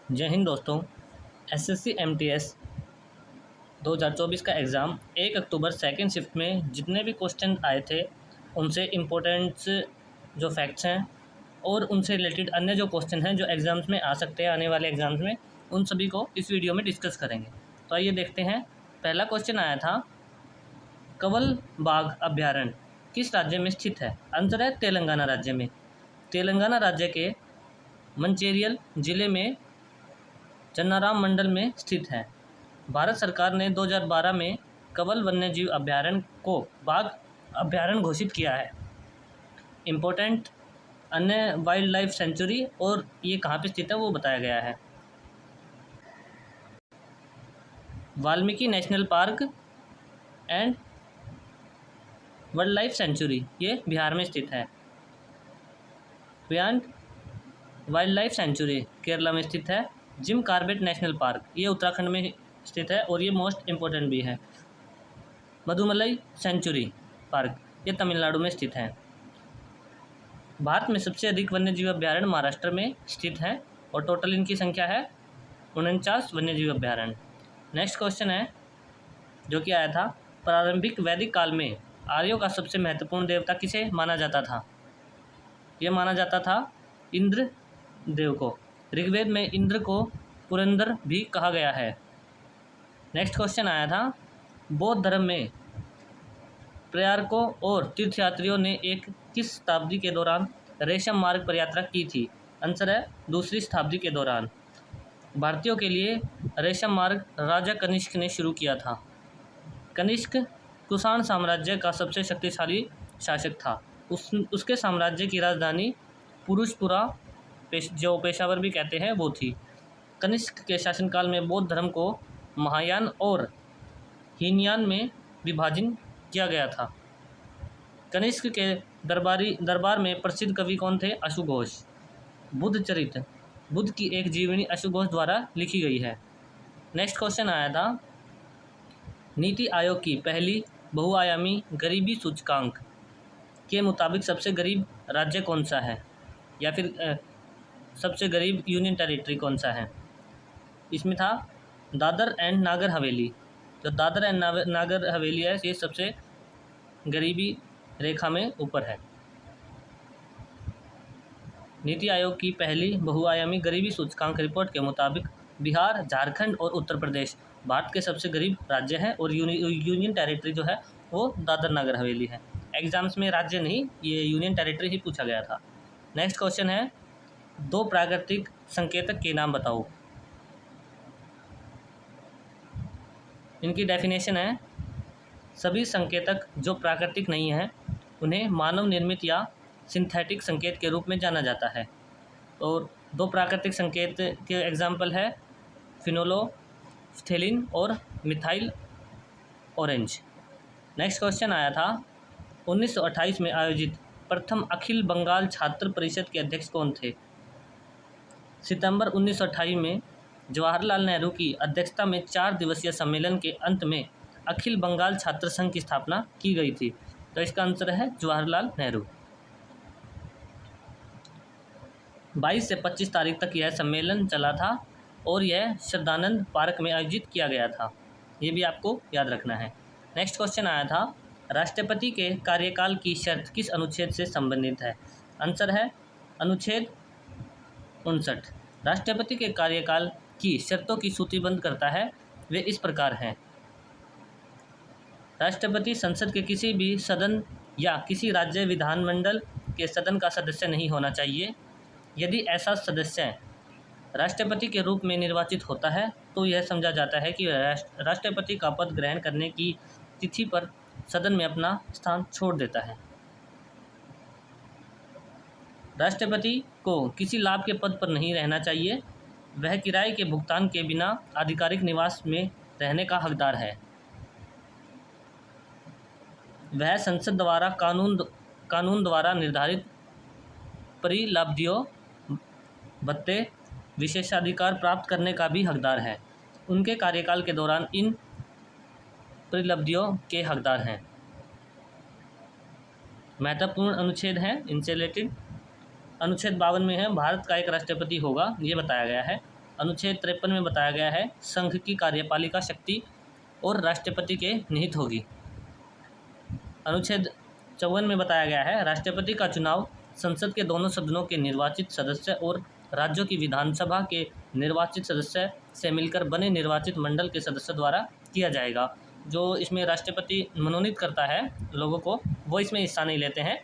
जय हिंद दोस्तों। SSC MTS 2024 का एग्ज़ाम 1 अक्टूबर सेकंड शिफ्ट में जितने भी क्वेश्चन आए थे उनसे इम्पोर्टेंट्स जो फैक्ट्स हैं और उनसे रिलेटेड अन्य जो क्वेश्चन हैं जो एग्ज़ाम्स में आ सकते हैं आने वाले एग्ज़ाम्स में, उन सभी को इस वीडियो में डिस्कस करेंगे। तो आइए देखते हैं। पहला क्वेश्चन आया था, कंवल बाघ अभ्यारण्य किस राज्य में स्थित है? आंसर है तेलंगाना राज्य में। तेलंगाना राज्य के मंचेरियल जिले में चन्नाराम मंडल में स्थित है। भारत सरकार ने 2012 में कंवल वन्यजीव अभ्यारण्य को बाघ अभ्यारण्य घोषित किया है। इम्पोर्टेंट अन्य वाइल्ड लाइफ सेंचुरी और ये कहाँ पे स्थित है वो बताया गया है। Valmiki national park and wild life sanctuary ये बिहार में स्थित है। Beyond wild life sanctuary Kerala में स्थित है। जिम कॉर्बेट नेशनल पार्क ये उत्तराखंड में स्थित है और ये मोस्ट इम्पोर्टेंट भी है। मधुमलाई सेंचुरी पार्क ये तमिलनाडु में स्थित है। भारत में सबसे अधिक वन्यजीव अभ्यारण्य महाराष्ट्र में स्थित है और टोटल इनकी संख्या है 49 वन्यजीव अभ्यारण्य। नेक्स्ट क्वेश्चन है जो कि आया था, प्रारंभिक वैदिक काल में आर्यों का सबसे महत्वपूर्ण देवता किसे माना जाता था? ये माना जाता था इंद्र देव को। ऋग्वेद में इंद्र को पुरंदर भी कहा गया है। नेक्स्ट क्वेश्चन आया था, बौद्ध धर्म में प्रयारकों और तीर्थयात्रियों ने एक किस शताब्दी के दौरान रेशम मार्ग पर यात्रा की थी? आंसर है दूसरी शताब्दी के दौरान। भारतीयों के लिए रेशम मार्ग राजा कनिष्क ने शुरू किया था। कनिष्क कुषाण साम्राज्य का सबसे शक्तिशाली शासक था। उसके साम्राज्य की राजधानी पुरुषपुरा जो पेशावर भी कहते हैं वो थी। कनिष्क के शासनकाल में बौद्ध धर्म को महायान और हीनयान में विभाजन किया गया था। कनिष्क के दरबार में प्रसिद्ध कवि कौन थे? अशुघोष। बुद्ध चरित्र बुद्ध की एक जीवनी अशुघोष द्वारा लिखी गई है। नेक्स्ट क्वेश्चन आया था, नीति आयोग की पहली बहुआयामी गरीबी सूचकांक के मुताबिक सबसे गरीब राज्य कौन सा है, या फिर सबसे गरीब यूनियन टेरिटरी कौन सा है? इसमें था दादर एंड नागर हवेली। जो दादर एंड नागर हवेली है ये सबसे गरीबी रेखा में ऊपर है। नीति आयोग की पहली बहुआयामी गरीबी सूचकांक रिपोर्ट के मुताबिक बिहार, झारखंड और उत्तर प्रदेश भारत के सबसे गरीब राज्य हैं और यूनियन टेरिटरी जो है वो दादर नागर हवेली है। एग्जाम्स में राज्य नहीं, ये यूनियन टेरिटरी ही पूछा गया था। नेक्स्ट क्वेश्चन है, दो प्राकृतिक संकेतक के नाम बताओ। इनकी डेफिनेशन है, सभी संकेतक जो प्राकृतिक नहीं हैं उन्हें मानव निर्मित या सिंथेटिक संकेत के रूप में जाना जाता है। और दो प्राकृतिक संकेत के एग्जाम्पल है फिनोलोफ्थेलिन और मिथाइल ऑरेंज। नेक्स्ट क्वेश्चन आया था, 1928 में आयोजित प्रथम अखिल बंगाल छात्र परिषद के अध्यक्ष कौन थे? सितंबर 1928 में जवाहरलाल नेहरू की अध्यक्षता में 4 दिवसीय सम्मेलन के अंत में अखिल बंगाल छात्र संघ की स्थापना की गई थी। तो इसका आंसर है जवाहरलाल नेहरू। 22 से 25 तारीख तक यह सम्मेलन चला था और यह श्रद्धानंद पार्क में आयोजित किया गया था। ये भी आपको याद रखना है। नेक्स्ट क्वेश्चन आया था, राष्ट्रपति के कार्यकाल की शर्त किस अनुच्छेद से संबंधित है? आंसर है अनुच्छेद 59। राष्ट्रपति के कार्यकाल की शर्तों की सूचीबद्ध करता है। वे इस प्रकार हैं, राष्ट्रपति संसद के किसी भी सदन या किसी राज्य विधानमंडल के सदन का सदस्य नहीं होना चाहिए। यदि ऐसा सदस्य राष्ट्रपति के रूप में निर्वाचित होता है तो यह समझा जाता है कि राष्ट्रपति का पद ग्रहण करने की तिथि पर सदन में अपना स्थान छोड़ देता है। राष्ट्रपति को किसी लाभ के पद पर नहीं रहना चाहिए। वह किराए के भुगतान के बिना आधिकारिक निवास में रहने का हकदार है। वह संसद द्वारा कानून द्वारा निर्धारित परिलाभों, भत्ते, विशेषाधिकार प्राप्त करने का भी हकदार है। उनके कार्यकाल के दौरान इन परिलाभों के हकदार हैं। महत्वपूर्ण अनुच्छेद हैं इनसे रिलेटेड। अनुच्छेद 52 में है, भारत का एक राष्ट्रपति होगा, ये बताया गया है। अनुच्छेद 53 में बताया गया है संघ की कार्यपालिका शक्ति और राष्ट्रपति के निहित होगी। अनुच्छेद 54 में बताया गया है राष्ट्रपति का चुनाव संसद के दोनों सदनों के निर्वाचित सदस्य और राज्यों की विधानसभा के निर्वाचित सदस्य से मिलकर बने निर्वाचित मंडल के सदस्यों द्वारा किया जाएगा। जो इसमें राष्ट्रपति मनोनीत करता है लोगों को, वो इसमें हिस्सा नहीं लेते हैं,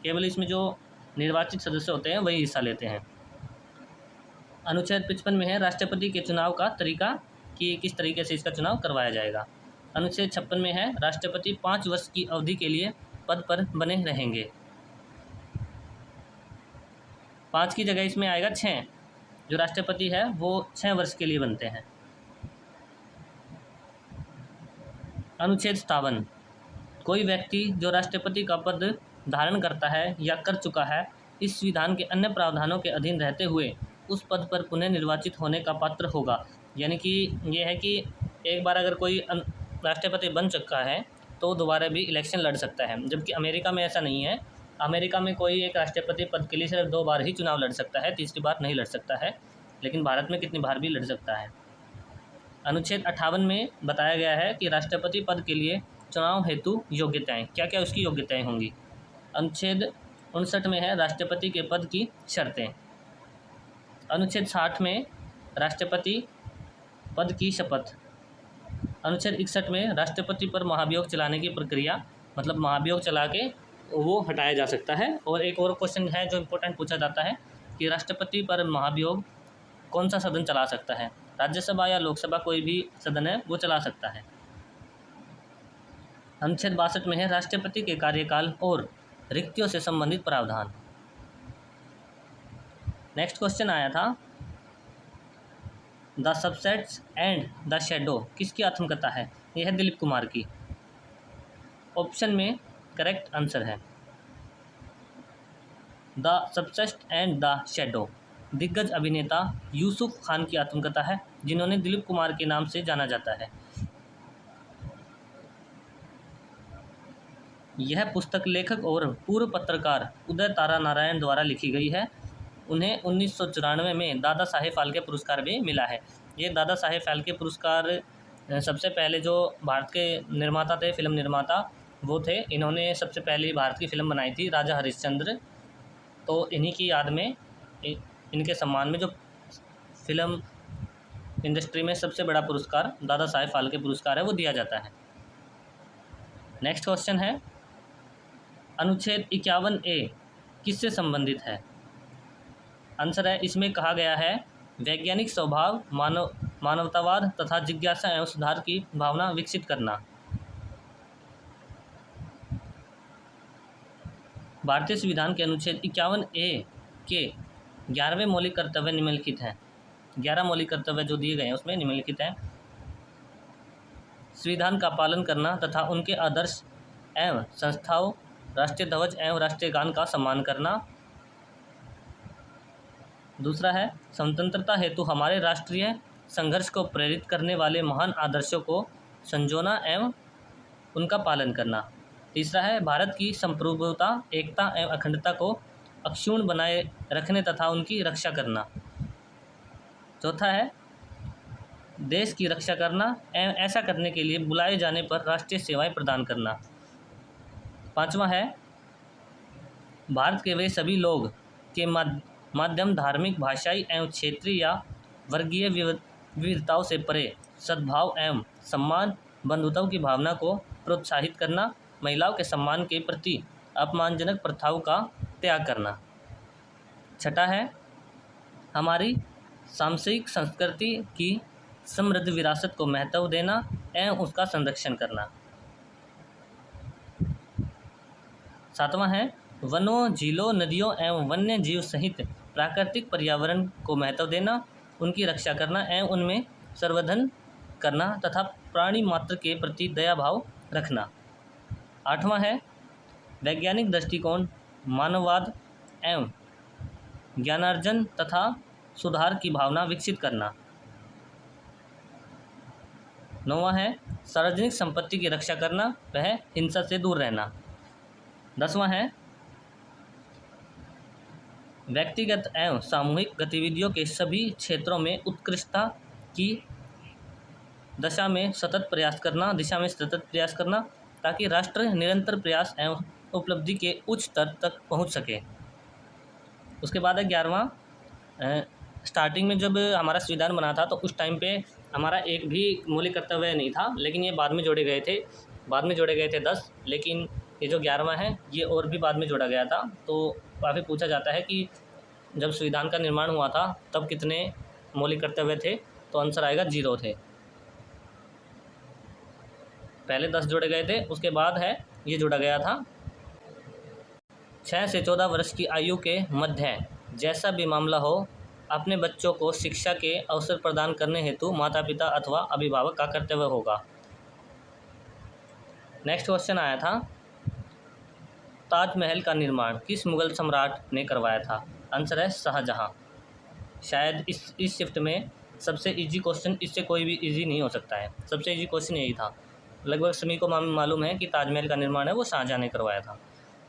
केवल इसमें जो निर्वाचित सदस्य होते हैं वही हिस्सा लेते हैं। अनुच्छेद 55 में है राष्ट्रपति के चुनाव का तरीका कि किस तरीके से इसका चुनाव करवाया जाएगा। अनुच्छेद 56 में है राष्ट्रपति 5 वर्ष की अवधि के लिए पद पर बने रहेंगे। 5 की जगह इसमें आएगा 6। जो राष्ट्रपति है वो 6 वर्ष के लिए बनते हैं। अनुच्छेद 57, कोई व्यक्ति जो राष्ट्रपति का पद धारण करता है या कर चुका है इस विधान के अन्य प्रावधानों के अधीन रहते हुए उस पद पर पुनः निर्वाचित होने का पात्र होगा। यानी कि ये है कि एक बार अगर कोई राष्ट्रपति बन चुका है तो दोबारा भी इलेक्शन लड़ सकता है, जबकि अमेरिका में ऐसा नहीं है। अमेरिका में कोई एक राष्ट्रपति पद के लिए सिर्फ 2 बार ही चुनाव लड़ सकता है, तीसरी बार नहीं लड़ सकता है, लेकिन भारत में कितनी बार भी लड़ सकता है। अनुच्छेद 58 में बताया गया है कि राष्ट्रपति पद के लिए चुनाव हेतु योग्यताएं, क्या क्या उसकी योग्यताएं होंगी। अनुच्छेद 59 में है राष्ट्रपति के पद की शर्तें। अनुच्छेद 60 में राष्ट्रपति पद की शपथ। अनुच्छेद 61 में राष्ट्रपति पर महाभियोग चलाने की प्रक्रिया, मतलब महाभियोग चला के वो हटाया जा सकता है। और एक और क्वेश्चन है जो इम्पोर्टेंट पूछा जाता है कि राष्ट्रपति पर महाभियोग कौन सा सदन चला सकता है, राज्यसभा या लोकसभा, कोई भी सदन है वो चला सकता है। अनुच्छेद 62 में है राष्ट्रपति के कार्यकाल और रिक्तियों से संबंधित प्रावधान। नेक्स्ट क्वेश्चन आया था the subsets and the shadow किसकी आत्मकथा है। यह है दिलीप कुमार की। ऑप्शन में करेक्ट आंसर है the subset and the shadow दिग्गज अभिनेता यूसुफ खान की आत्मकथा है, जिन्होंने दिलीप कुमार के नाम से जाना जाता है। यह पुस्तक लेखक और पूर्व पत्रकार उदय तारा नारायण द्वारा लिखी गई है। उन्हें 1994 में दादा साहेब फाल्के पुरस्कार भी मिला है। ये दादा साहेब फाल्के पुरस्कार सबसे पहले जो भारत के निर्माता थे, फिल्म निर्माता, वो थे। इन्होंने सबसे पहले भारत की फिल्म बनाई थी राजा हरिश्चंद्र। तो इन्हीं की याद में, इनके सम्मान में जो फिल्म इंडस्ट्री में सबसे बड़ा पुरस्कार दादा साहेब फाल्के पुरस्कार है वो दिया जाता है। नेक्स्ट क्वेश्चन है अनुच्छेद 51A किससे संबंधित है। आंसर है इसमें कहा गया है वैज्ञानिक स्वभाव, मानवतावाद तथा जिज्ञासा एवं सुधार की भावना विकसित करना। भारतीय संविधान के अनुच्छेद 51A के 11वें मौलिक कर्तव्य निम्नलिखित हैं। 11 मौलिक कर्तव्य जो दिए गए हैं उसमें निम्नलिखित हैं संविधान का पालन करना तथा उनके आदर्श एवं संस्थाओं, राष्ट्रीय ध्वज एवं राष्ट्रीय गान का सम्मान करना। दूसरा है स्वतंत्रता हेतु हमारे राष्ट्रीय संघर्ष को प्रेरित करने वाले महान आदर्शों को संजोना एवं उनका पालन करना। तीसरा है भारत की संप्रभुता, एकता एवं अखंडता को अक्षुण्ण बनाए रखने तथा उनकी रक्षा करना। चौथा है देश की रक्षा करना एवं ऐसा करने के लिए बुलाए जाने पर राष्ट्रीय सेवाएं प्रदान करना। पांचवा है भारत के वे सभी लोग के माध्यम धार्मिक, भाषाई एवं क्षेत्रीय या वर्गीय विविधताओं से परे सद्भाव एवं सम्मान, बंधुताओं की भावना को प्रोत्साहित करना। महिलाओं के सम्मान के प्रति अपमानजनक प्रथाओं का त्याग करना। छठा है हमारी सांस्कृतिक संस्कृति की समृद्ध विरासत को महत्व देना एवं उसका संरक्षण करना। सातवां है वनों, झीलों, नदियों एवं वन्य जीव सहित प्राकृतिक पर्यावरण को महत्व देना, उनकी रक्षा करना एवं उनमें संवर्धन करना तथा प्राणी मात्र के प्रति दया भाव रखना। आठवां है वैज्ञानिक दृष्टिकोण, मानववाद एवं ज्ञानार्जन तथा सुधार की भावना विकसित करना। नौवां है सार्वजनिक संपत्ति की रक्षा करना, वह हिंसा से दूर रहना। 10वां है व्यक्तिगत एवं सामूहिक गतिविधियों के सभी क्षेत्रों में उत्कृष्टता की दिशा में सतत प्रयास करना ताकि राष्ट्र निरंतर प्रयास एवं उपलब्धि के उच्च स्तर तक पहुंच सके। उसके बाद है 11वां, स्टार्टिंग में जब हमारा संविधान बना था तो उस टाइम पे हमारा एक भी मौलिक कर्तव्य नहीं था, लेकिन ये बाद में जोड़े गए थे 10, लेकिन ये जो 11वां है ये और भी बाद में जोड़ा गया था। तो काफ़ी पूछा जाता है कि जब संविधान का निर्माण हुआ था तब कितने मौलिक कर्तव्य थे, तो आंसर आएगा 0 थे। पहले 10 जोड़े गए थे, उसके बाद है ये जोड़ा गया था। 6 से 14 वर्ष की आयु के मध्य जैसा भी मामला हो, अपने बच्चों को शिक्षा के अवसर प्रदान करने हेतु माता पिता अथवा अभिभावक का कर्तव्य होगा। नेक्स्ट क्वेश्चन आया था, ताजमहल का निर्माण किस मुगल सम्राट ने करवाया था? आंसर है शाहजहां। शायद इस शिफ्ट में सबसे इजी क्वेश्चन, इससे कोई भी इजी नहीं हो सकता है, सबसे इजी क्वेश्चन यही था। लगभग सभी को मालूम है कि ताजमहल का निर्माण है वो शाहजहां ने करवाया था।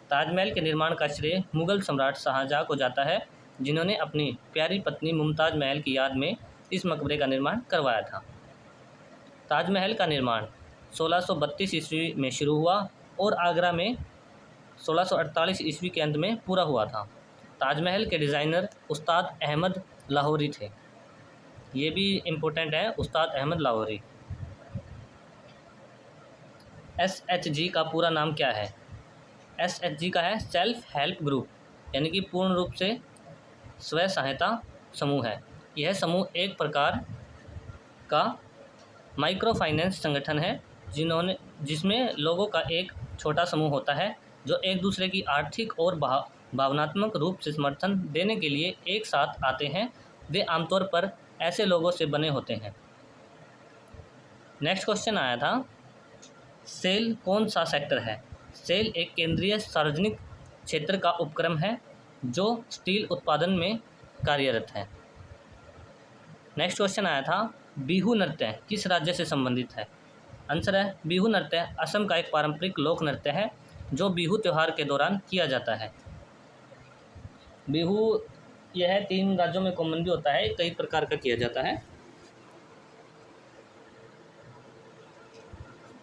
ताजमहल के निर्माण का श्रेय मुगल सम्राट शाहजहां को जाता है, जिन्होंने अपनी प्यारी पत्नी मुमताज़ महल की याद में इस मकबरे का निर्माण करवाया था। ताजमहल का निर्माण 1632 ईस्वी में शुरू हुआ और आगरा में 1648 ईस्वी के अंत में पूरा हुआ था। ताजमहल के डिज़ाइनर उस्ताद अहमद लाहौरी थे। ये भी इम्पोर्टेंट है, उस्ताद अहमद लाहौरी। SHG का पूरा नाम क्या है? SHG का है सेल्फ हेल्प ग्रुप, यानी कि पूर्ण रूप से स्व सहायता समूह है। यह समूह एक प्रकार का माइक्रो फाइनेंस संगठन है जिसमें लोगों का एक छोटा समूह होता है जो एक दूसरे की आर्थिक और भावनात्मक रूप से समर्थन देने के लिए एक साथ आते हैं। वे आमतौर पर ऐसे लोगों से बने होते हैं। नेक्स्ट क्वेश्चन आया था, सेल कौन सा सेक्टर है? सेल एक केंद्रीय सार्वजनिक क्षेत्र का उपक्रम है जो स्टील उत्पादन में कार्यरत है। नेक्स्ट क्वेश्चन आया था, बिहू नृत्य किस राज्य से संबंधित है? आंसर है बिहू नृत्य असम का एक पारंपरिक लोक नृत्य है जो बिहू त्यौहार के दौरान किया जाता है। बिहू यह 3 राज्यों में कॉमन भी होता है, कई प्रकार का किया जाता है।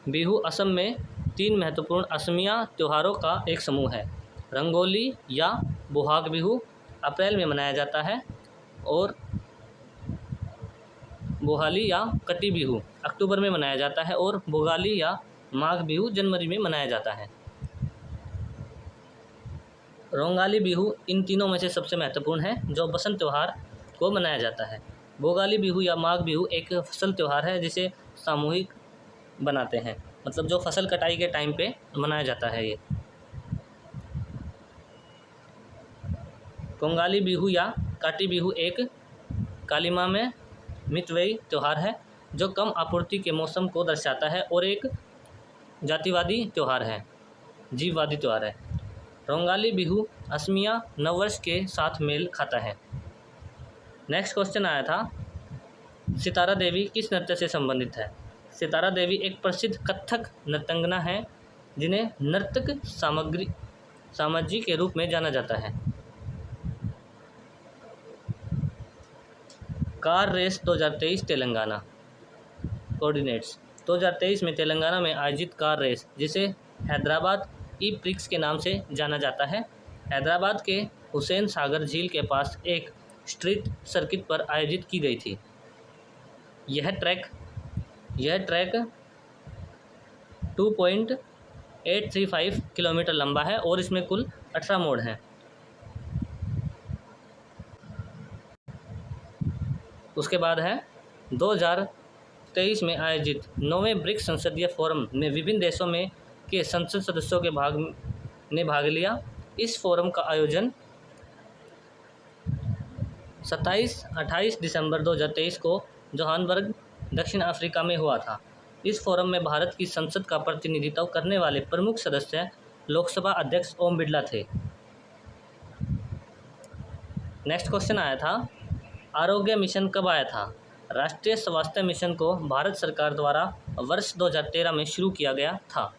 बिहू असम में 3 महत्वपूर्ण असमिया त्योहारों का एक समूह है। रंगोली या बोहाग बिहू अप्रैल में मनाया जाता है और बोहाली या कटी बिहू अक्टूबर में मनाया जाता है और भोगाली या माघ बिहू जनवरी में मनाया जाता है। रोंगाली बिहू इन तीनों में से सबसे महत्वपूर्ण है जो बसंत त्यौहार को मनाया जाता है। भोगाली बिहू या माघ बिहू एक फसल त्यौहार है जिसे सामूहिक बनाते हैं, मतलब जो फसल कटाई के टाइम पे मनाया जाता है। ये कोंगाली बिहू या काटी बिहू एक कालीमा में मितव्ययी त्यौहार है जो कम आपूर्ति के मौसम को दर्शाता है और एक जातिवादी त्यौहार है, जीववादी त्यौहार है। रोंगाली बिहू असमिया नववर्ष के साथ मेल खाता है। नेक्स्ट क्वेश्चन आया था, सितारा देवी किस नृत्य से संबंधित है? सितारा देवी एक प्रसिद्ध कथक नृत्यांगना है जिन्हें नर्तक सामग्री के रूप में जाना जाता है। कार रेस 2023 तेलंगाना कोऑर्डिनेट्स 2023 में तेलंगाना में आयोजित कार रेस, जिसे हैदराबाद ई-प्रिक्स के नाम से जाना जाता है, हैदराबाद के हुसैन सागर झील के पास एक स्ट्रीट सर्किट पर आयोजित की गई थी। यह ट्रैक 2.835 किलोमीटर लंबा है और इसमें कुल 18 मोड़ हैं। उसके बाद है 2023 में आयोजित 9वें ब्रिक्स संसदीय फोरम में विभिन्न देशों में के संसद सदस्यों के भाग लिया। इस फोरम का आयोजन 27-28 दिसंबर 2023 को जोहान्सबर्ग दक्षिण अफ्रीका में हुआ था। इस फोरम में भारत की संसद का प्रतिनिधित्व करने वाले प्रमुख सदस्य लोकसभा अध्यक्ष ओम बिरला थे। नेक्स्ट क्वेश्चन आया था, आरोग्य मिशन कब आया था? राष्ट्रीय स्वास्थ्य मिशन को भारत सरकार द्वारा वर्ष 2013 में शुरू किया गया था।